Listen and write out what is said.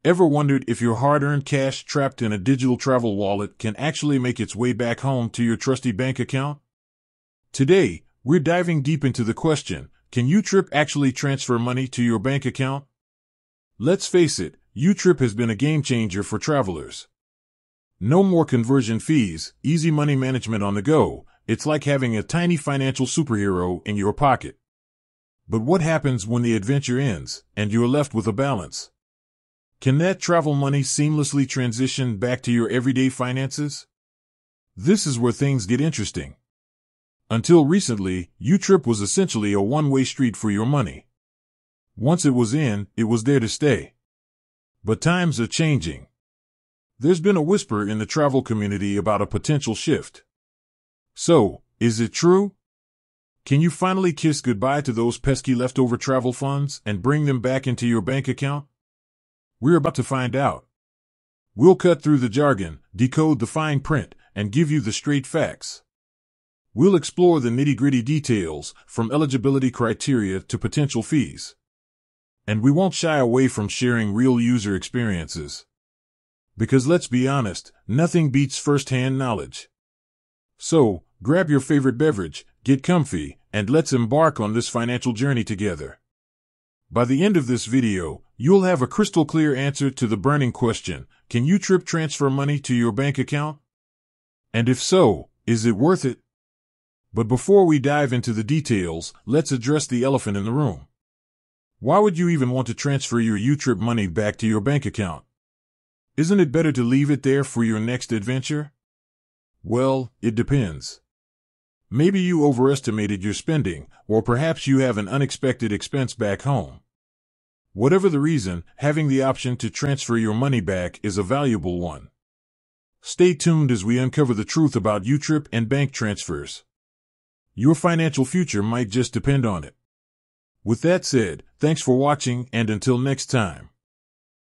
Ever wondered if your hard-earned cash trapped in a digital travel wallet can actually make its way back home to your trusty bank account? Today, we're diving deep into the question, can YouTrip actually transfer money to your bank account? Let's face it, YouTrip has been a game-changer for travelers. No more conversion fees, easy money management on the go. It's like having a tiny financial superhero in your pocket. But what happens when the adventure ends, and you're left with a balance? Can that travel money seamlessly transition back to your everyday finances? This is where things get interesting. Until recently, YouTrip was essentially a one-way street for your money. Once it was in, it was there to stay. But times are changing. There's been a whisper in the travel community about a potential shift. So, is it true? Can you finally kiss goodbye to those pesky leftover travel funds and bring them back into your bank account? We're about to find out. We'll cut through the jargon, decode the fine print, and give you the straight facts. We'll explore the nitty-gritty details, from eligibility criteria to potential fees. And we won't shy away from sharing real user experiences. Because let's be honest, nothing beats first-hand knowledge. So, grab your favorite beverage, get comfy, and let's embark on this financial journey together. By the end of this video, you'll have a crystal clear answer to the burning question, can YouTrip transfer money to your bank account? And if so, is it worth it? But before we dive into the details, let's address the elephant in the room. Why would you even want to transfer your YouTrip money back to your bank account? Isn't it better to leave it there for your next adventure? Well, it depends. Maybe you overestimated your spending, or perhaps you have an unexpected expense back home. Whatever the reason, having the option to transfer your money back is a valuable one. Stay tuned as we uncover the truth about YouTrip and bank transfers. Your financial future might just depend on it. With that said, thanks for watching, and until next time.